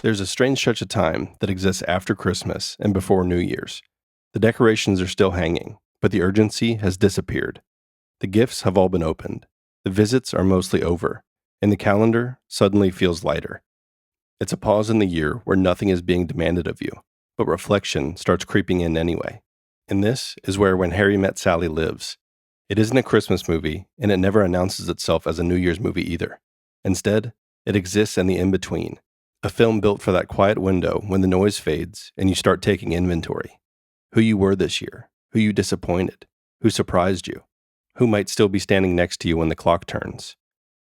There's a strange stretch of time that exists after Christmas and before New Year's. The decorations are still hanging, but the urgency has disappeared. The gifts have all been opened. The visits are mostly over, and the calendar suddenly feels lighter. It's a pause in the year where nothing is being demanded of you, but reflection starts creeping in anyway. And this is where When Harry Met Sally lives. It isn't a Christmas movie, and it never announces itself as a New Year's movie either. Instead, it exists in the in-between. A film built for that quiet window when the noise fades and you start taking inventory. Who you were this year, who you disappointed, who surprised you, who might still be standing next to you when the clock turns.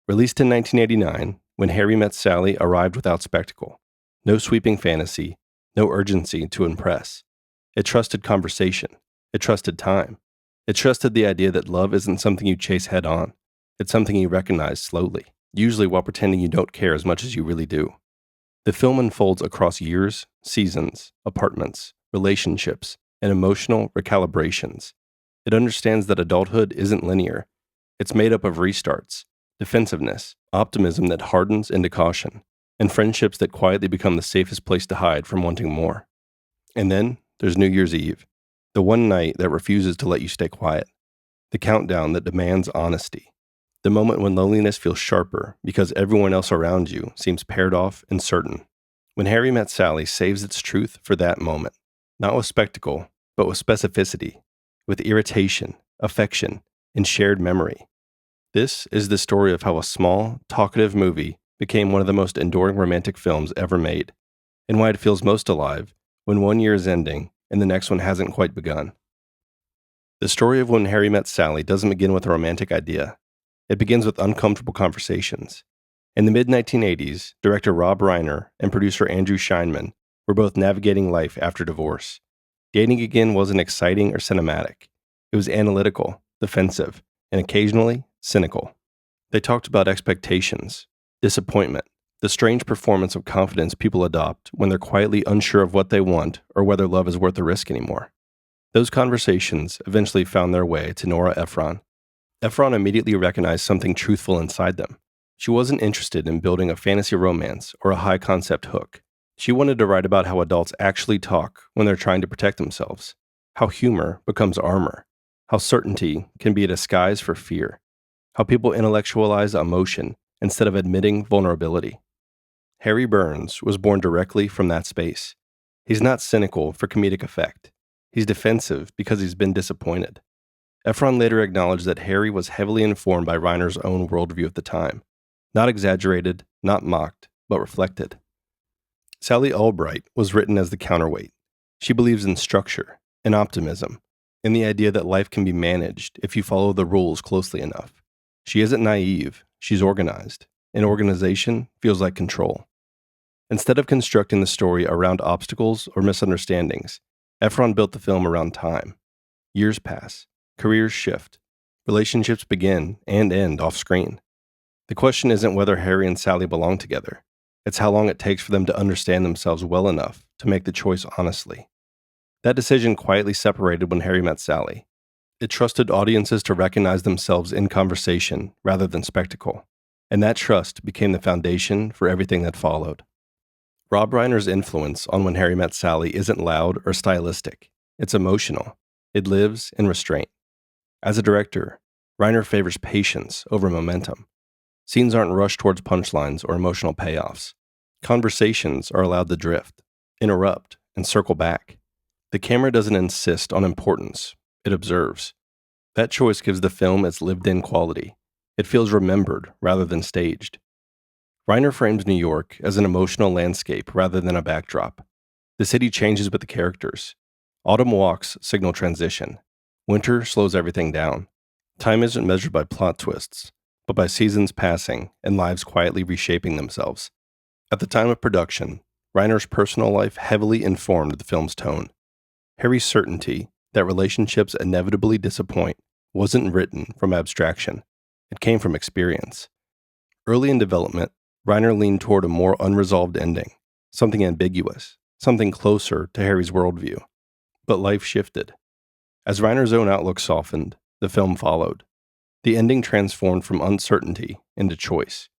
Released in 1989, When Harry Met Sally arrived without spectacle. No sweeping fantasy, no urgency to impress. It trusted conversation. It trusted time. It trusted the idea that love isn't something you chase head on. It's something you recognize slowly, usually while pretending you don't care as much as you really do. The film unfolds across years, seasons, apartments, relationships, and emotional recalibrations. It understands that adulthood isn't linear. It's made up of restarts, defensiveness, optimism that hardens into caution, and friendships that quietly become the safest place to hide from wanting more. And then there's New Year's Eve, the one night that refuses to let you stay quiet, the countdown that demands honesty, the moment when loneliness feels sharper because everyone else around you seems paired off and certain. When Harry Met Sally saves its truth for that moment, not with spectacle, but with specificity, with irritation, affection, and shared memory. This is the story of how a small, talkative movie became one of the most enduring romantic films ever made, and why it feels most alive when one year is ending and the next one hasn't quite begun. The story of When Harry Met Sally doesn't begin with a romantic idea. It begins with uncomfortable conversations. In the mid-1980s, director Rob Reiner and producer Andrew Scheinman were both navigating life after divorce. Dating again wasn't exciting or cinematic. It was analytical, defensive, and occasionally cynical. They talked about expectations, disappointment, the strange performance of confidence people adopt when they're quietly unsure of what they want or whether love is worth the risk anymore. Those conversations eventually found their way to Nora Ephron. Ephron immediately recognized something truthful inside them. She wasn't interested in building a fantasy romance or a high-concept hook. She wanted to write about how adults actually talk when they're trying to protect themselves, how humor becomes armor, how certainty can be a disguise for fear, how people intellectualize emotion instead of admitting vulnerability. Harry Burns was born directly from that space. He's not cynical for comedic effect. He's defensive because he's been disappointed. Ephron later acknowledged that Harry was heavily informed by Reiner's own worldview at the time. Not exaggerated, not mocked, but reflected. Sally Albright was written as the counterweight. She believes in structure, in optimism, in the idea that life can be managed if you follow the rules closely enough. She isn't naive, she's organized, and organization feels like control. Instead of constructing the story around obstacles or misunderstandings, Ephron built the film around time. Years pass, careers shift, relationships begin and end off-screen. The question isn't whether Harry and Sally belong together. It's how long it takes for them to understand themselves well enough to make the choice honestly. That decision quietly separated When Harry Met Sally. It trusted audiences to recognize themselves in conversation rather than spectacle, and that trust became the foundation for everything that followed. Rob Reiner's influence on When Harry Met Sally isn't loud or stylistic. It's emotional. It lives in restraint. As a director, Reiner favors patience over momentum. Scenes aren't rushed towards punchlines or emotional payoffs. Conversations are allowed to drift, interrupt, and circle back. The camera doesn't insist on importance, it observes. That choice gives the film its lived-in quality. It feels remembered rather than staged. Reiner frames New York as an emotional landscape rather than a backdrop. The city changes with the characters. Autumn walks signal transition. Winter slows everything down. Time isn't measured by plot twists, but by seasons passing and lives quietly reshaping themselves. At the time of production, Reiner's personal life heavily informed the film's tone. Harry's certainty that relationships inevitably disappoint wasn't written from abstraction. It came from experience. Early in development, Reiner leaned toward a more unresolved ending, something ambiguous, something closer to Harry's worldview. But life shifted. As Reiner's own outlook softened, the film followed. The ending transformed from uncertainty into choice.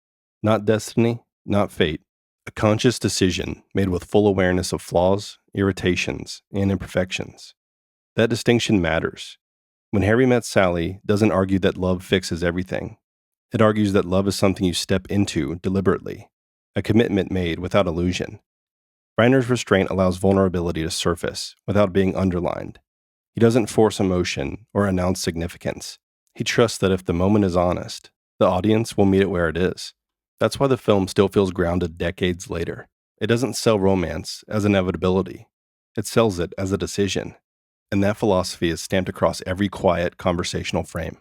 Not destiny, not fate, A conscious decision made with full awareness of flaws, irritations, and imperfections. That distinction matters. When Harry Met Sally doesn't argue that love fixes everything, it argues that love is something you step into deliberately, a commitment made without illusion. Reiner's restraint allows vulnerability to surface without being underlined. He doesn't force emotion or announce significance. He trusts that if the moment is honest, the audience will meet it where it is. That's why the film still feels grounded decades later. It doesn't sell romance as inevitability. It sells it as a decision. And that philosophy is stamped across every quiet, conversational frame.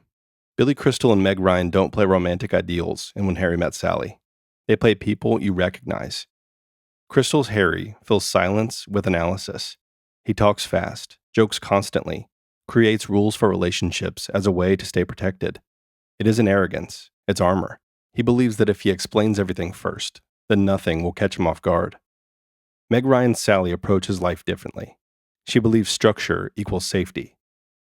Billy Crystal and Meg Ryan don't play romantic ideals in When Harry Met Sally. They play people you recognize. Crystal's Harry fills silence with analysis. He talks fast, jokes constantly, creates rules for relationships as a way to stay protected. It isn't arrogance, it's armor. He believes that if he explains everything first, then nothing will catch him off guard. Meg Ryan's Sally approaches life differently. She believes structure equals safety.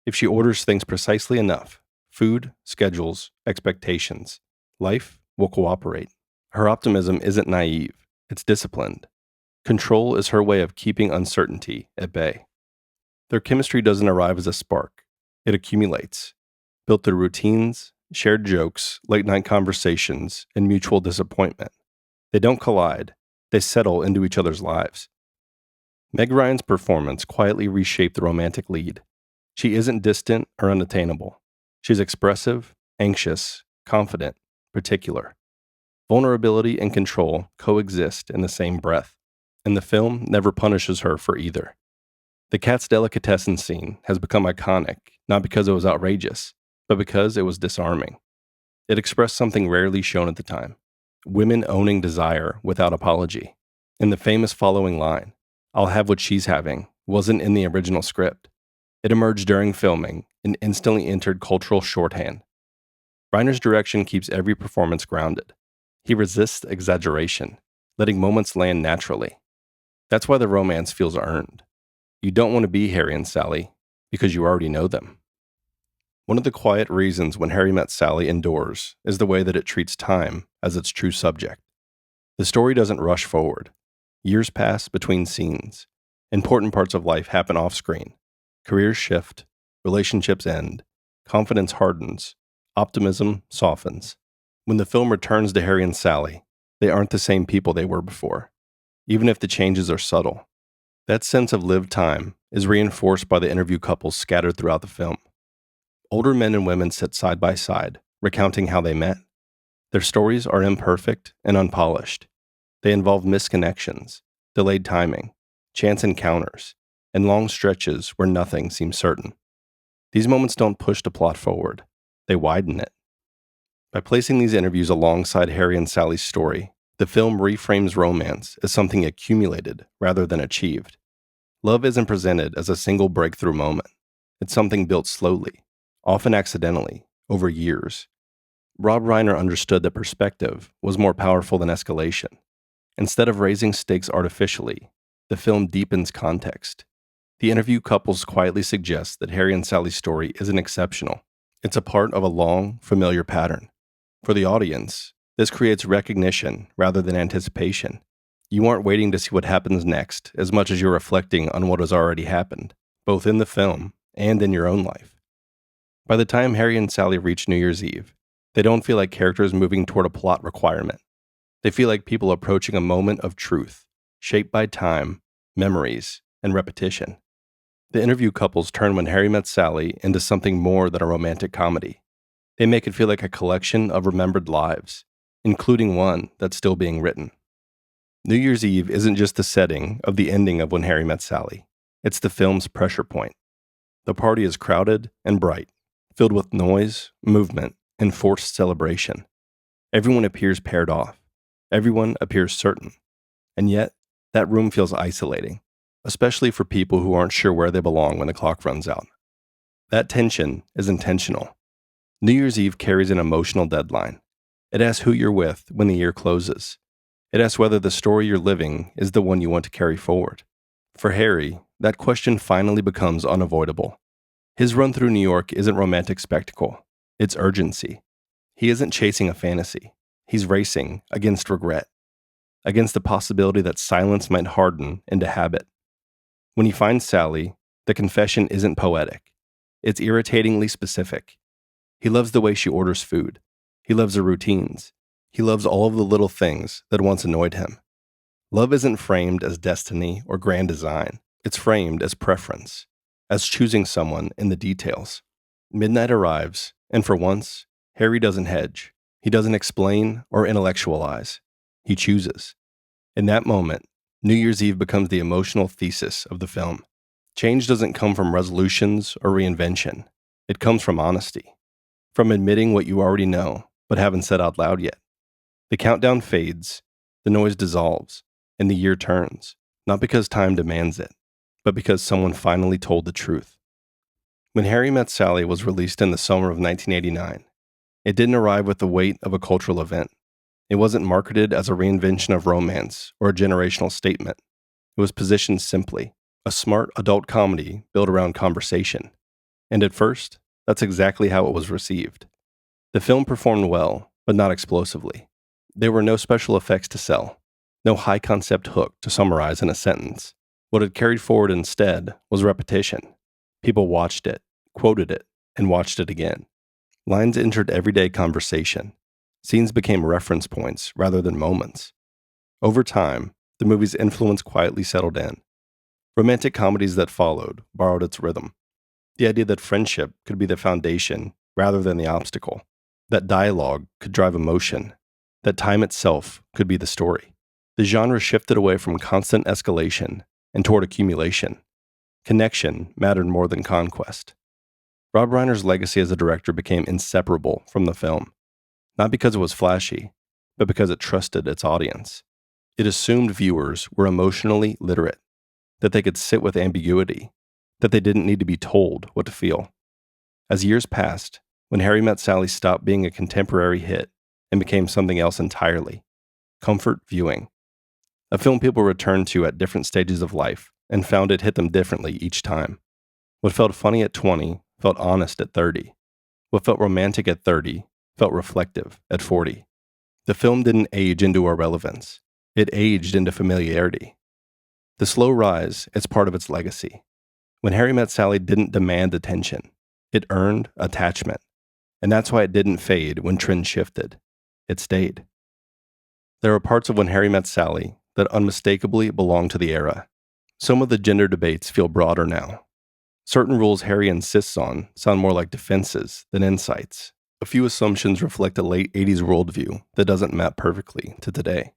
If she orders things precisely enough, food, schedules, expectations, life will cooperate. Her optimism isn't naive, it's disciplined. Control is her way of keeping uncertainty at bay. Their chemistry doesn't arrive as a spark, it accumulates, built through routines, shared jokes, late-night conversations, and mutual disappointment. They don't collide, they settle into each other's lives. Meg Ryan's performance quietly reshaped the romantic lead. She isn't distant or unattainable. She's expressive, anxious, confident, particular. Vulnerability and control coexist in the same breath, and the film never punishes her for either. The cat's delicatessen scene has become iconic, not because it was outrageous, but because it was disarming. It expressed something rarely shown at the time: women owning desire without apology. In the famous following line, "I'll have what she's having," wasn't in the original script. It emerged during filming and instantly entered cultural shorthand. Reiner's direction keeps every performance grounded. He resists exaggeration, letting moments land naturally. That's why the romance feels earned. You don't want to be Harry and Sally because you already know them. One of the quiet reasons When Harry Met Sally endures is the way that it treats time as its true subject. The story doesn't rush forward. Years pass between scenes. Important parts of life happen off-screen. Careers shift, relationships end, confidence hardens, optimism softens. When the film returns to Harry and Sally, they aren't the same people they were before, even if the changes are subtle. That sense of lived time is reinforced by the interview couples scattered throughout the film. Older men and women sit side by side, recounting how they met. Their stories are imperfect and unpolished. They involve misconnections, delayed timing, chance encounters, and long stretches where nothing seems certain. These moments don't push the plot forward, they widen it. By placing these interviews alongside Harry and Sally's story, the film reframes romance as something accumulated rather than achieved. Love isn't presented as a single breakthrough moment. It's something built slowly, often accidentally, over years. Rob Reiner understood that perspective was more powerful than escalation. Instead of raising stakes artificially, the film deepens context. The interview couples quietly suggest that Harry and Sally's story isn't exceptional. It's a part of a long, familiar pattern. For the audience, this creates recognition rather than anticipation. You aren't waiting to see what happens next as much as you're reflecting on what has already happened, both in the film and in your own life. By the time Harry and Sally reach New Year's Eve, they don't feel like characters moving toward a plot requirement. They feel like people approaching a moment of truth, shaped by time, memories, and repetition. The interview couples turn When Harry Met Sally into something more than a romantic comedy. They make it feel like a collection of remembered lives, including one that's still being written. New Year's Eve isn't just the setting of the ending of When Harry Met Sally. It's the film's pressure point. The party is crowded and bright, filled with noise, movement, and forced celebration. Everyone appears paired off. Everyone appears certain. And yet, that room feels isolating, especially for people who aren't sure where they belong when the clock runs out. That tension is intentional. New Year's Eve carries an emotional deadline. It asks who you're with when the year closes. It asks whether the story you're living is the one you want to carry forward. For Harry, that question finally becomes unavoidable. His run through New York isn't romantic spectacle, it's urgency. He isn't chasing a fantasy. He's racing against regret. against the possibility that silence might harden into habit. When he finds Sally, the confession isn't poetic. It's irritatingly specific. He loves the way she orders food. He loves her routines. He loves all of the little things that once annoyed him. Love isn't framed as destiny or grand design. It's framed as preference, as choosing someone in the details. Midnight arrives, and for once, Harry doesn't hedge. He doesn't explain or intellectualize. He chooses. In that moment, New Year's Eve becomes the emotional thesis of the film. Change doesn't come from resolutions or reinvention. It comes from honesty, from admitting what you already know but haven't said out loud yet. The countdown fades, the noise dissolves, and the year turns, not because time demands it, but because someone finally told the truth. When Harry Met Sally was released in the summer of 1989, it didn't arrive with the weight of a cultural event. It wasn't marketed as a reinvention of romance or a generational statement. It was positioned simply, a smart adult comedy built around conversation. And at first, that's exactly how it was received. The film performed well, but not explosively. There were no special effects to sell, no high-concept hook to summarize in a sentence. What it carried forward instead was repetition. People watched it, quoted it, and watched it again. Lines entered everyday conversation. Scenes became reference points rather than moments. Over time, the movie's influence quietly settled in. Romantic comedies that followed borrowed its rhythm. The idea that friendship could be the foundation rather than the obstacle, that dialogue could drive emotion, that time itself could be the story. The genre shifted away from constant escalation and toward accumulation. Connection mattered more than conquest. Rob Reiner's legacy as a director became inseparable from the film, not because it was flashy, but because it trusted its audience. It assumed viewers were emotionally literate, that they could sit with ambiguity, that they didn't need to be told what to feel. As years passed, when Harry Met Sally stopped being a contemporary hit and became something else entirely, comfort viewing, a film people returned to at different stages of life and found it hit them differently each time. What felt funny at 20 felt honest at 30. What felt romantic at 30 felt reflective at 40. The film didn't age into irrelevance. It aged into familiarity. The slow rise is part of its legacy. When Harry Met Sally didn't demand attention, it earned attachment. And that's why it didn't fade when trends shifted. It stayed. There are parts of When Harry Met Sally that unmistakably belong to the era. Some of the gender debates feel broader now. Certain rules Harry insists on sound more like defenses than insights. A few assumptions reflect a late 80s worldview that doesn't map perfectly to today.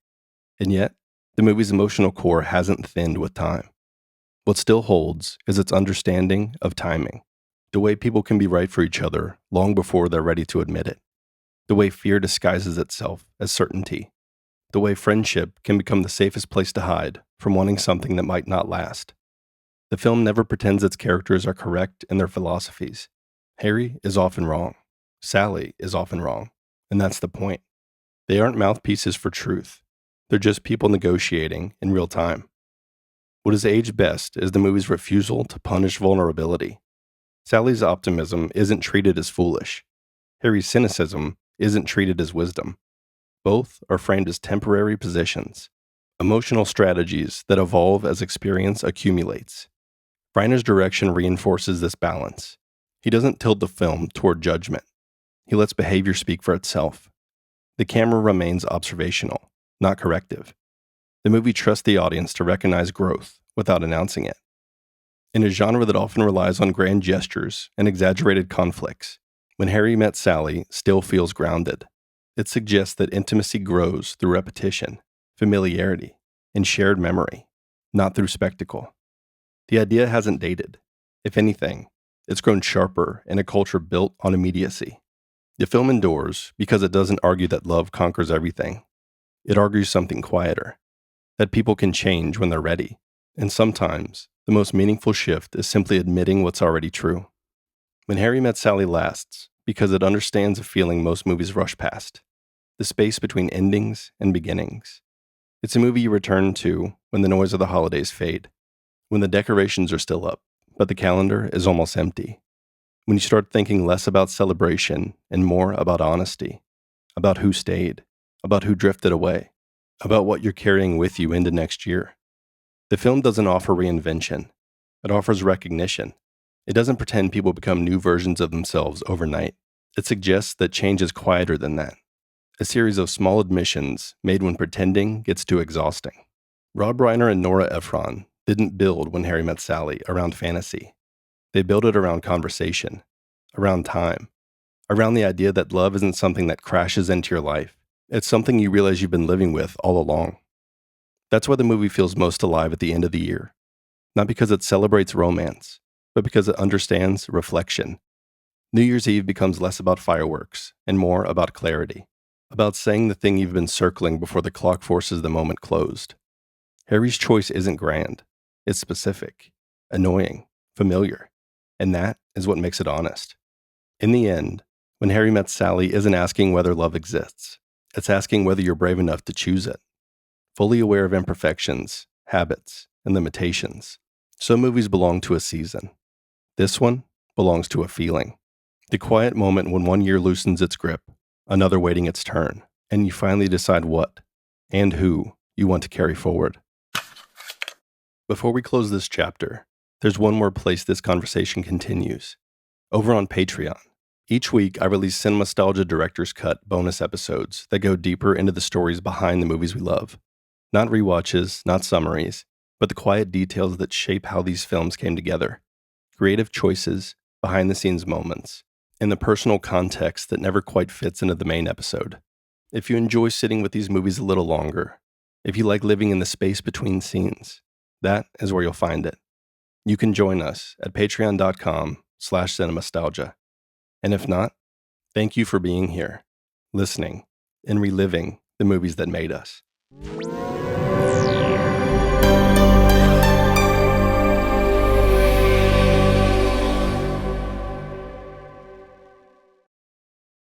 And yet, the movie's emotional core hasn't thinned with time. What still holds is its understanding of timing, the way people can be right for each other long before they're ready to admit it, the way fear disguises itself as certainty, the way friendship can become the safest place to hide from wanting something that might not last. The film never pretends its characters are correct in their philosophies. Harry is often wrong. Sally is often wrong. And that's the point. They aren't mouthpieces for truth. They're just people negotiating in real time. What is aged best is the movie's refusal to punish vulnerability. Sally's optimism isn't treated as foolish. Harry's cynicism isn't treated as wisdom. Both are framed as temporary positions, emotional strategies that evolve as experience accumulates. Reiner's direction reinforces this balance. He doesn't tilt the film toward judgment. He lets behavior speak for itself. The camera remains observational, not corrective. The movie trusts the audience to recognize growth without announcing it. In a genre that often relies on grand gestures and exaggerated conflicts, When Harry Met Sally still feels grounded. It suggests that intimacy grows through repetition, familiarity, and shared memory, not through spectacle. The idea hasn't dated. If anything, it's grown sharper in a culture built on immediacy. The film endures because it doesn't argue that love conquers everything. It argues something quieter, that people can change when they're ready. And sometimes, the most meaningful shift is simply admitting what's already true. When Harry Met Sally lasts because it understands a feeling most movies rush past, the space between endings and beginnings. It's a movie you return to when the noise of the holidays fade, when the decorations are still up, but the calendar is almost empty. When you start thinking less about celebration and more about honesty, about who stayed, about who drifted away, about what you're carrying with you into next year. The film doesn't offer reinvention, it offers recognition. It doesn't pretend people become new versions of themselves overnight. It suggests that change is quieter than that, a series of small admissions made when pretending gets too exhausting. Rob Reiner and Nora Ephron didn't build When Harry Met Sally around fantasy. They built it around conversation, around time, around the idea that love isn't something that crashes into your life. It's something you realize you've been living with all along. That's why the movie feels most alive at the end of the year. Not because it celebrates romance, but because it understands reflection. New Year's Eve becomes less about fireworks and more about clarity, about saying the thing you've been circling before the clock forces the moment closed. Harry's choice isn't grand. It's specific, annoying, familiar, and that is what makes it honest. In the end, When Harry Met Sally isn't asking whether love exists. It's asking whether you're brave enough to choose it, fully aware of imperfections, habits, and limitations. Some movies belong to a season. This one belongs to a feeling. The quiet moment when one year loosens its grip, another waiting its turn, and you finally decide what and who you want to carry forward. Before we close this chapter, there's one more place this conversation continues. Over on Patreon. Each week, I release Cinemastalgia Director's Cut bonus episodes that go deeper into the stories behind the movies we love. Not rewatches, not summaries, but the quiet details that shape how these films came together. Creative choices, behind-the-scenes moments, and the personal context that never quite fits into the main episode. If you enjoy sitting with these movies a little longer, if you like living in the space between scenes, that is where you'll find it. You can join us at patreon.com/cinemastalgia. And if not, thank you for being here, listening, and reliving the movies that made us.